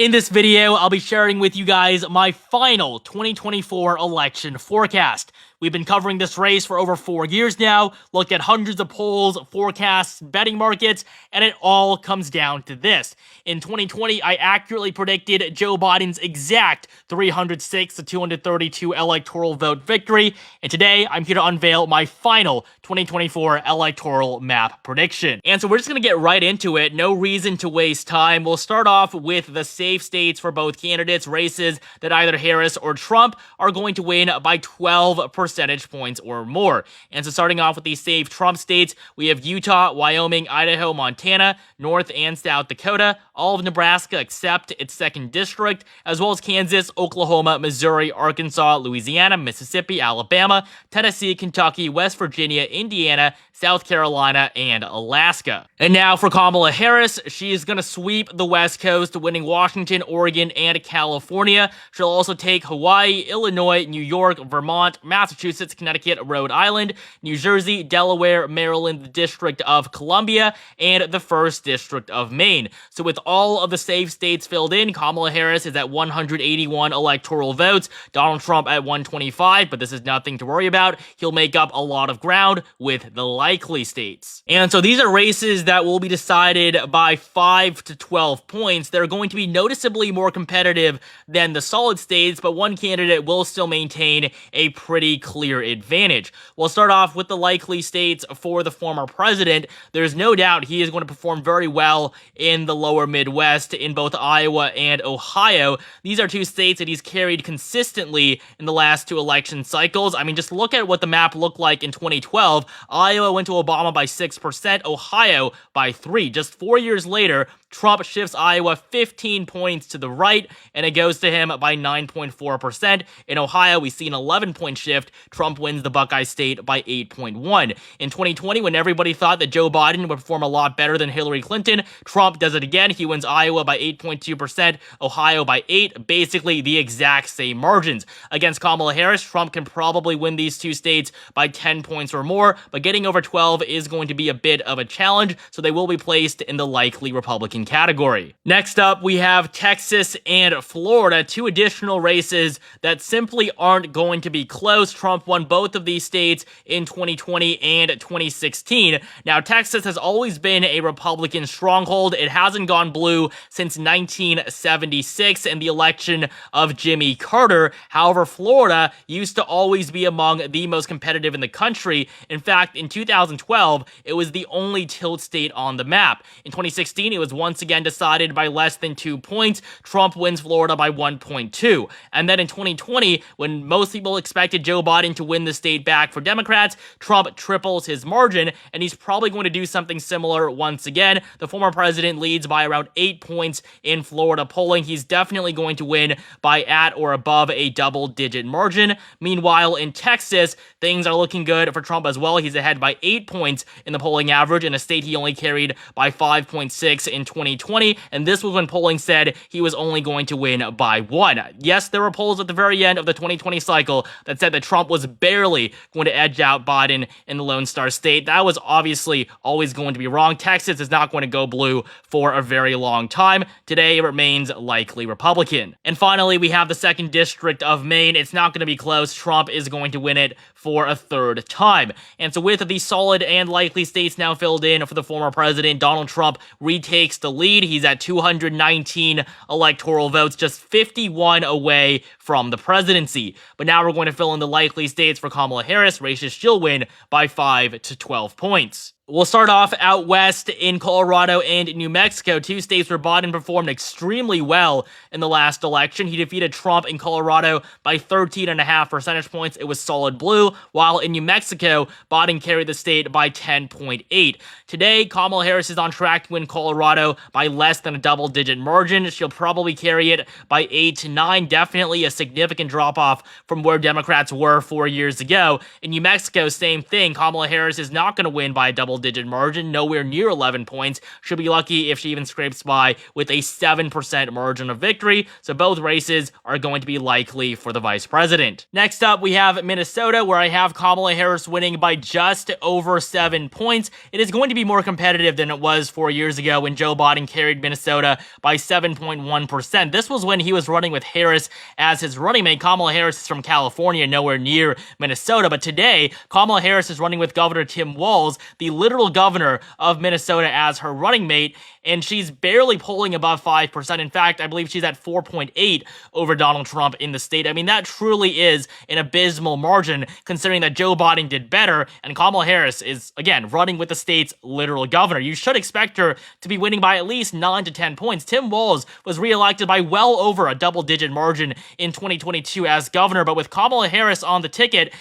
In this video, I'll be sharing with you guys my final 2024 election forecast. We've been covering this race for over 4 years now, looked at hundreds of polls, forecasts, betting markets, and it all comes down to this. In 2020, I accurately predicted Joe Biden's exact 306 to 232 electoral vote victory, and today I'm here to unveil my final 2024 electoral map prediction. And so we're just going to get right into it, no reason to waste time. We'll start off with the safe states for both candidates, races that either Harris or Trump are going to win by 12 percentage points or more. And so starting off with these safe Trump states, we have Utah, Wyoming, Idaho, Montana, North and South Dakota, all of Nebraska except its 2nd district, as well as Kansas, Oklahoma, Missouri, Arkansas, Louisiana, Mississippi, Alabama, Tennessee, Kentucky, West Virginia, Indiana, South Carolina, and Alaska. And now for Kamala Harris, she is going to sweep the West Coast, winning Washington, Oregon, and California. She'll also take Hawaii, Illinois, New York, Vermont, Massachusetts, Connecticut, Rhode Island, New Jersey, Delaware, Maryland, the District of Columbia, and the 1st District of Maine. So with all of the safe states filled in, Kamala Harris is at 181 electoral votes, Donald Trump at 125, but this is nothing to worry about. He'll make up a lot of ground with the likely states. And so these are races that will be decided by 5 to 12 points. They're going to be noticeably more competitive than the solid states, but one candidate will still maintain a pretty clear advantage. We'll start off with the likely states for the former president. There's no doubt he is going to perform very well in the lower Midwest in both Iowa and Ohio. These are 2 states that he's carried consistently in the last 2 election cycles. I mean, just look at what the map looked like in 2012. Iowa went to Obama by 6%, Ohio by 3%. Just 4 years later, Trump shifts Iowa 15 points to the right, and it goes to him by 9.4%. In Ohio, we see an 11-point shift. Trump wins the Buckeye State by 8.1. In 2020, when everybody thought that Joe Biden would perform a lot better than Hillary Clinton, Trump does it again. He wins Iowa by 8.2%, Ohio by 8%, basically the exact same margins. Against Kamala Harris, Trump can probably win these 2 states by 10 points or more, but getting over 12 is going to be a bit of a challenge, so they will be placed in the likely Republican category. Next up, we have Texas and Florida, 2 additional races that simply aren't going to be close. Trump won both of these states in 2020 and 2016. Now, Texas has always been a Republican stronghold. It hasn't gone blue since 1976 and the election of Jimmy Carter. However, Florida used to always be among the most competitive in the country. In fact, in 2012, it was the only tilt state on the map. In 2016, it was once again decided by less than 2 points. Trump wins Florida by 1.2. And then in 2020, when most people expected Joe Biden to win the state back for Democrats, Trump triples his margin, and he's probably going to do something similar once again. The former president leads by around 8 points in Florida polling. He's definitely going to win by at or above a double-digit margin. Meanwhile, in Texas, things are looking good for Trump as well. He's ahead by 8 points in the polling average in a state he only carried by 5.6 in 2020, and this was when polling said he was only going to win by 1. Yes, there were polls at the very end of the 2020 cycle that said that Trump was barely going to edge out Biden in the Lone Star State. That was obviously always going to be wrong. Texas is not going to go blue for a very long time. Today, it remains likely Republican. And finally, we have the 2nd District of Maine. It's not going to be close. Trump is going to win it for a 3rd time. And so with the solid and likely states now filled in for the former president, Donald Trump retakes the lead. He's at 219 electoral votes, just 51 away from the presidency. But now we're going to fill in the likely states for Kamala Harris. Races she'll win by 5 to 12 points. We'll start off out west in Colorado and New Mexico, 2 states where Biden performed extremely well in the last election. He defeated Trump in Colorado by 13.5 percentage points. It was solid blue, while in New Mexico, Biden carried the state by 10.8. Today, Kamala Harris is on track to win Colorado by less than a double-digit margin. She'll probably carry it by 8 to 9, definitely a significant drop-off from where Democrats were 4 years ago. In New Mexico, same thing. Kamala Harris is not going to win by a double double-digit margin, nowhere near 11 points. She'll be lucky if she even scrapes by with a 7% margin of victory, so both races are going to be likely for the vice president. Next up, we have Minnesota, where I have Kamala Harris winning by just over 7 points. It is going to be more competitive than it was 4 years ago when Joe Biden carried Minnesota by 7.1%. This was when he was running with Harris as his running mate. Kamala Harris is from California, nowhere near Minnesota, but today, Kamala Harris is running with Governor Tim Walz, the literal governor of Minnesota, as her running mate, and she's barely polling above 5%. In fact, I believe she's at 4.8 over Donald Trump in the state. I mean, that truly is an abysmal margin, considering that Joe Biden did better, and Kamala Harris is, again, running with the state's literal governor. You should expect her to be winning by at least 9 to 10 points. Tim Walz was reelected by well over a double-digit margin in 2022 as governor, but with Kamala Harris on the ticket,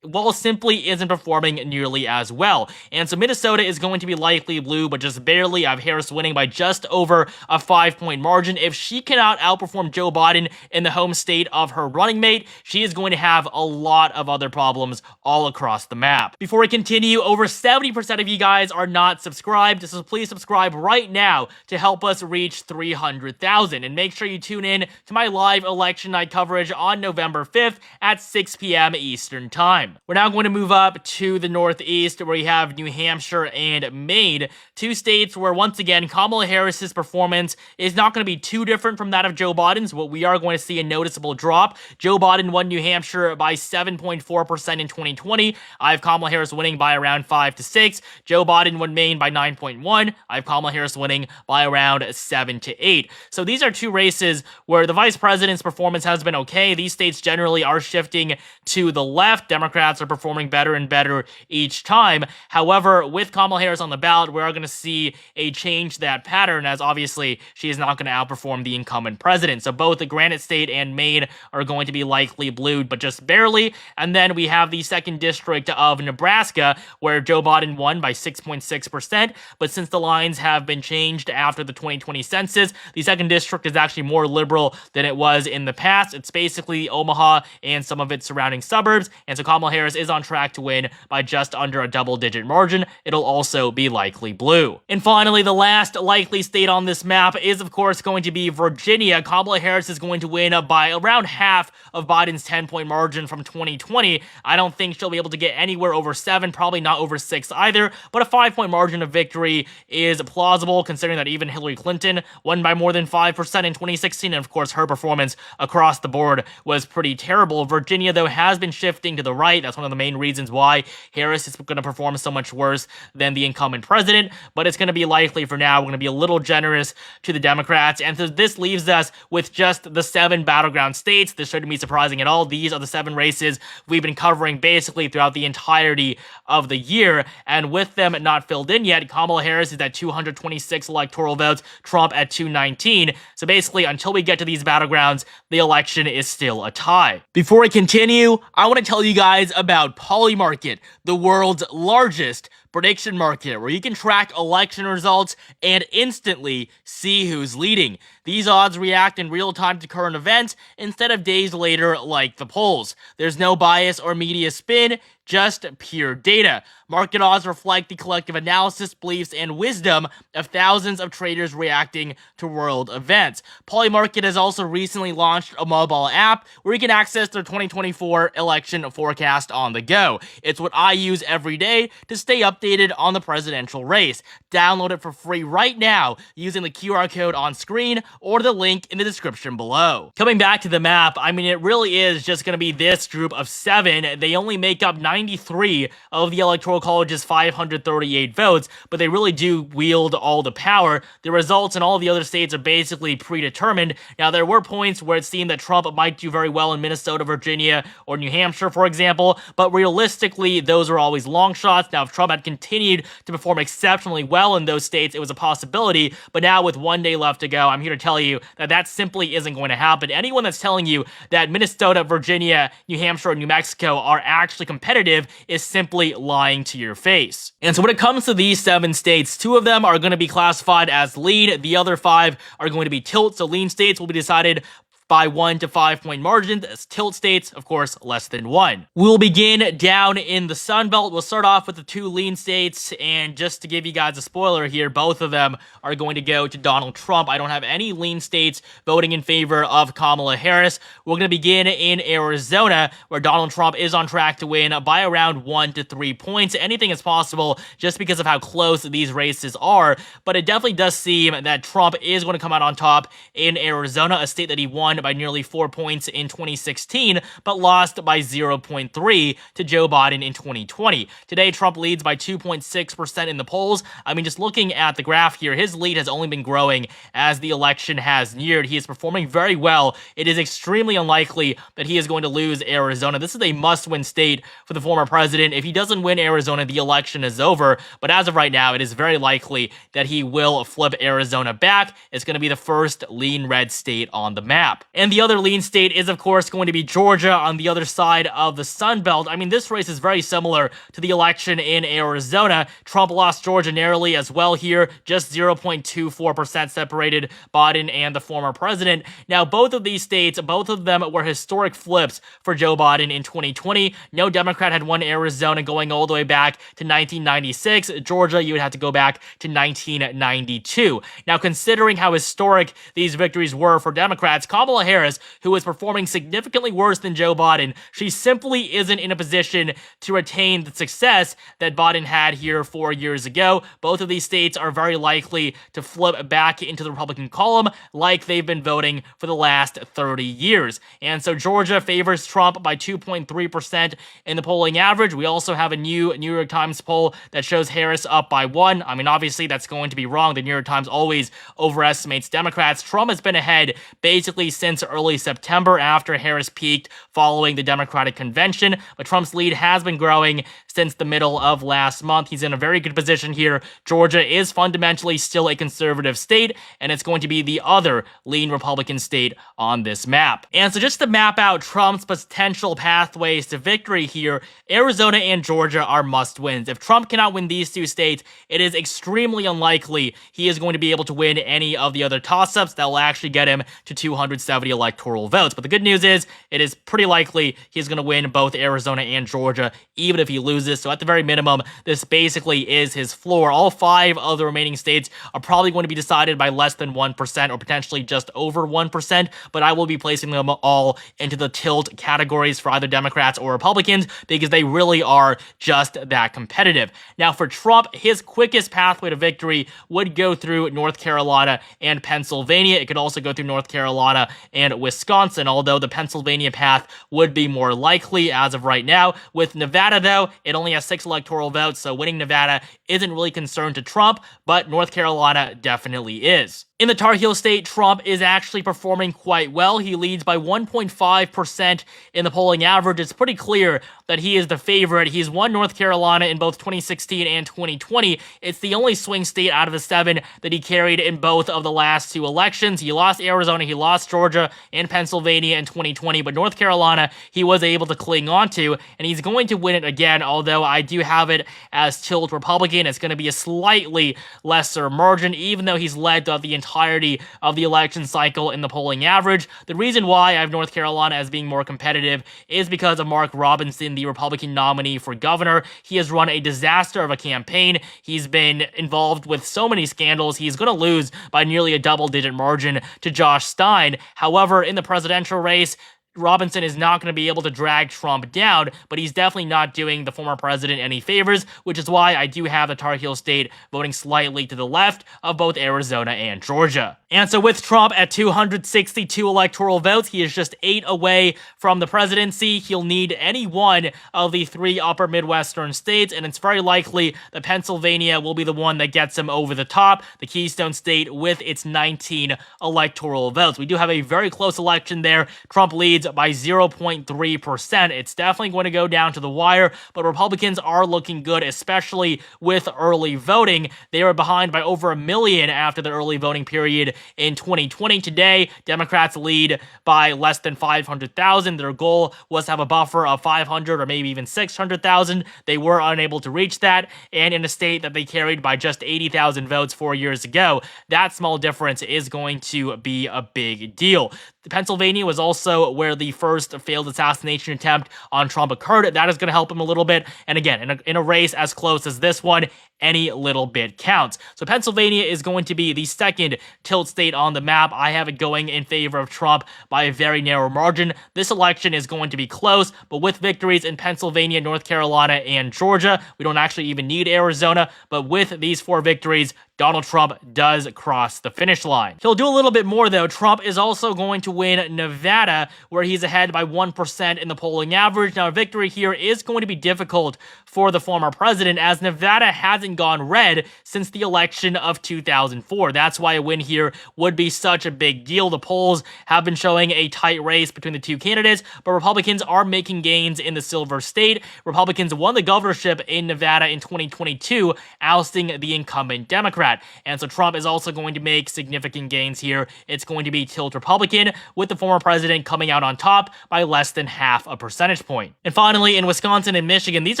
Walz simply isn't performing nearly as well. And so Minnesota is going to be likely blue, but just barely. I have Harris winning by just over a 5-point margin. If she cannot outperform Joe Biden in the home state of her running mate, she is going to have a lot of other problems all across the map. Before we continue, over 70% of you guys are not subscribed, so please subscribe right now to help us reach 300,000. And make sure you tune in to my live election night coverage on November 5th at 6 p.m. Eastern Time. We're now going to move up to the Northeast, where we have New Hampshire and Maine, two states where, once again, Kamala Harris's performance is not going to be too different from that of Joe Biden's, but we are going to see a noticeable drop. Joe Biden won New Hampshire by 7.4% in 2020. I have Kamala Harris winning by around 5 to 6. Joe Biden won Maine by 9.1. I have Kamala Harris winning by around 7 to 8. So these are two races where the vice president's performance has been okay. These states generally are shifting to the left. Democrats are performing better and better each time. However, with Kamala Harris on the ballot, we are going to see a change to that pattern, as obviously she is not going to outperform the incumbent president. So both the Granite State and Maine are going to be likely blued, but just barely. And then we have the 2nd District of Nebraska, where Joe Biden won by 6.6%. But since the lines have been changed after the 2020 census, the 2nd District is actually more liberal than it was in the past. It's basically Omaha and some of its surrounding suburbs. And so Kamala Harris is on track to win by just under a double-digit margin. It'll also be likely blue. And finally, the last likely state on this map is, of course, going to be Virginia. Kamala Harris is going to win by around half of Biden's 10-point margin from 2020. I don't think she'll be able to get anywhere over 7, probably not over 6 either, but a 5-point margin of victory is plausible, considering that even Hillary Clinton won by more than 5% in 2016, and of course, her performance across the board was pretty terrible. Virginia, though, has been shifting to the right. That's one of the main reasons why Harris is going to perform so much worse than the incumbent president, but it's going to be likely for now. We're going to be a little generous to the Democrats, and so this leaves us with just the 7 battleground states. This shouldn't be surprising at all. These are the 7 races we've been covering basically throughout the entirety of the year, and with them not filled in yet, Kamala Harris is at 226 electoral votes, Trump at 219. So basically, until we get to these battlegrounds, the election is still a tie. Before we continue, I want to tell you guys about Polymarket, the world's largest prediction market, where you can track election results and instantly see who's leading. These odds react in real time to current events instead of days later like the polls. There's no bias or media spin, just pure data. Market odds reflect the collective analysis, beliefs, and wisdom of thousands of traders reacting to world events. Polymarket has also recently launched a mobile app where you can access their 2024 election forecast on the go. It's what I use every day to stay updated on the presidential race. Download it for free right now using the QR code on screen or the link in the description below. Coming back to the map, I mean, it really is just going to be this group of 7. They only make up 93 of the Electoral College's 538 votes, but they really do wield all the power. The results in all of the other states are basically predetermined. Now, there were points where it seemed that Trump might do very well in Minnesota, Virginia, or New Hampshire, for example, but realistically, those are always long shots. Now, if Trump had continued to perform exceptionally well in those states, it was a possibility, but now with 1 day left to go, I'm here to tell you that that simply isn't going to happen. Anyone that's telling you that Minnesota, Virginia, New Hampshire, and New Mexico are actually competitive is simply lying to your face. And so when it comes to these 7 states, 2 of them are going to be classified as lean. The other 5 are going to be tilt. So lean states will be decided by 1 to 5 point margins, as tilt states, of course, less than 1. We'll begin down in the Sun Belt. We'll start off with the 2 lean states, and just to give you guys a spoiler here, both of them are going to go to Donald Trump. I don't have any lean states voting in favor of Kamala Harris. We're going to begin in Arizona, where Donald Trump is on track to win by around 1 to 3 points. Anything is possible just because of how close these races are, but it definitely does seem that Trump is going to come out on top in Arizona, a state that he won by nearly 4 points in 2016, but lost by 0.3 to Joe Biden in 2020. Today, Trump leads by 2.6% in the polls. I mean, just looking at the graph here, his lead has only been growing as the election has neared. He is performing very well. It is extremely unlikely that he is going to lose Arizona. This is a must-win state for the former president. If he doesn't win Arizona, the election is over. But as of right now, it is very likely that he will flip Arizona back. It's going to be the first lean red state on the map. And the other lean state is, of course, going to be Georgia on the other side of the Sun Belt. I mean, this race is very similar to the election in Arizona. Trump lost Georgia narrowly as well here, just 0.24% separated Biden and the former president. Now, both of these states, both of them were historic flips for Joe Biden in 2020. No Democrat had won Arizona going all the way back to 1996. Georgia, you would have to go back to 1992. Now, considering how historic these victories were for Democrats, Kamala Harris, who is performing significantly worse than Joe Biden, she simply isn't in a position to retain the success that Biden had here 4 years ago. Both of these states are very likely to flip back into the Republican column like they've been voting for the last 30 years. And so Georgia favors Trump by 2.3% in the polling average. We also have a new New York Times poll that shows Harris up by 1. I mean, obviously that's going to be wrong. The New York Times always overestimates Democrats. Trump has been ahead basically since early September after Harris peaked following the Democratic convention, but Trump's lead has been growing since the middle of last month. He's in a very good position here. Georgia is fundamentally still a conservative state, and it's going to be the other lean Republican state on this map. And so just to map out Trump's potential pathways to victory here, Arizona and Georgia are must-wins. If Trump cannot win these 2 states, it is extremely unlikely he is going to be able to win any of the other toss-ups that will actually get him to 270 electoral votes. But the good news is, it is pretty likely he's going to win both Arizona and Georgia, even if he loses. So at the very minimum, this basically is his floor. All 5 of the remaining states are probably going to be decided by less than 1% or potentially just over 1%, but I will be placing them all into the tilt categories for either Democrats or Republicans because they really are just that competitive. Now, for Trump, his quickest pathway to victory would go through North Carolina and Pennsylvania. It could also go through North Carolina and Wisconsin, although the Pennsylvania path would be more likely as of right now. With Nevada, though, it only has 6 electoral votes, so winning Nevada isn't really concerned to Trump, but North Carolina definitely is. In the Tar Heel state, Trump is actually performing quite well. He leads by 1.5% in the polling average. It's pretty clear that he is the favorite. He's won North Carolina in both 2016 and 2020. It's the only swing state out of the 7 that he carried in both of the last 2 elections. He lost Arizona, he lost Georgia and Pennsylvania in 2020, but North Carolina he was able to cling on to, and he's going to win it again, although I do have it as tilt Republican. It's going to be a slightly lesser margin, even though he's led throughout the entirety of the election cycle in the polling average. The reason why I have North Carolina as being more competitive is because of Mark Robinson, the Republican nominee for governor. He has run a disaster of a campaign. He's been involved with so many scandals. He's going to lose by nearly a double-digit margin to Josh Stein. However, in the presidential race, Robinson is not going to be able to drag Trump down, but he's definitely not doing the former president any favors, which is why I do have the Tar Heel state voting slightly to the left of both Arizona and Georgia. And so with Trump at 262 electoral votes, he is just 8 away from the presidency. He'll need any one of the 3 upper Midwestern states, and it's very likely that Pennsylvania will be the one that gets him over the top, the Keystone State with its 19 electoral votes. We do have a very close election there. Trump leads by 0.3%. It's definitely going to go down to the wire, but Republicans are looking good, especially with early voting. They were behind by over 1 million after the early voting period in 2020. Today, Democrats lead by less than 500,000. Their goal was to have a buffer of 500 or maybe even 600,000. They were unable to reach that, and in a state that they carried by just 80,000 votes 4 years ago, that small difference is going to be a big deal. Pennsylvania was also where the first failed assassination attempt on Trump occurred. That is going to help him a little bit. And again, in a race as close as this one, any little bit counts. So Pennsylvania is going to be the second tilt state on the map. I have it going in favor of Trump by a very narrow margin. This election is going to be close, but with victories in Pennsylvania, North Carolina, and Georgia, we don't actually even need Arizona. But with these 4 victories, Donald Trump does cross the finish line. He'll do a little bit more, though. Trump is also going to win Nevada, where he's ahead by 1% in the polling average. Now, a victory here is going to be difficult for the former president, as Nevada hasn't gone red since the election of 2004. That's why a win here would be such a big deal. The polls have been showing a tight race between the two candidates, but Republicans are making gains in the Silver State. Republicans won the governorship in Nevada in 2022, ousting the incumbent Democrat. And so Trump is also going to make significant gains here. It's going to be tilt Republican, with the former president coming out on top by less than half a percentage point. And finally, in Wisconsin and Michigan, these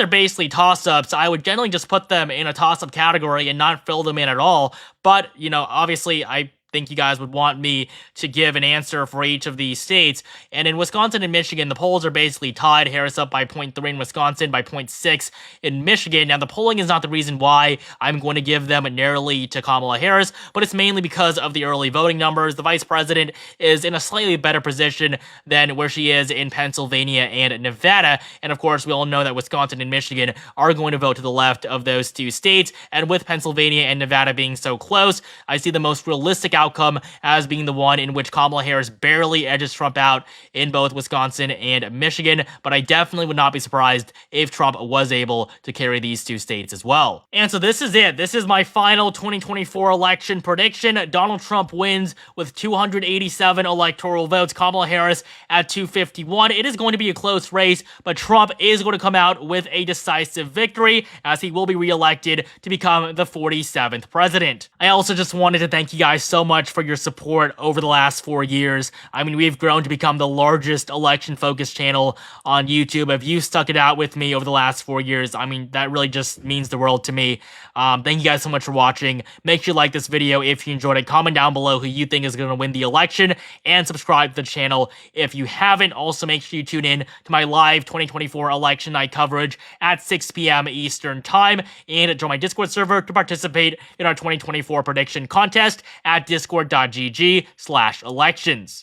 are basically toss-ups. I would generally just put them in a toss-up category and not fill them in at all. But, you know, obviously, I think you guys would want me to give an answer for each of these states. And in Wisconsin and Michigan, the polls are basically tied. Harris up by 0.3 in Wisconsin, by 0.6 in Michigan. Now, the polling is not the reason why I'm going to give them narrowly to Kamala Harris, but it's mainly because of the early voting numbers. The vice president is in a slightly better position than where she is in Pennsylvania and Nevada. And of course, we all know that Wisconsin and Michigan are going to vote to the left of those two states. And with Pennsylvania and Nevada being so close, I see the most realistic outcome as being the one in which Kamala Harris barely edges Trump out in both Wisconsin and Michigan, but I definitely would not be surprised if Trump was able to carry these two states as well. And so this is it. This is my final 2024 election prediction. Donald Trump wins with 287 electoral votes, Kamala Harris at 251. It is going to be a close race, but Trump is going to come out with a decisive victory, as he will be reelected to become the 47th president. I also just wanted to thank you guys so much for your support over the last 4 years. I mean, we've grown to become the largest election-focused channel on YouTube. If you stuck it out with me over the last 4 years, I mean, that really just means the world to me. Thank you guys so much for watching. Make sure you like this video if you enjoyed it. Comment down below who you think is going to win the election, and subscribe to the channel if you haven't. Also, make sure you tune in to my live 2024 election night coverage at 6 p.m. Eastern Time, and join my Discord server to participate in our 2024 prediction contest at discord.gg/elections.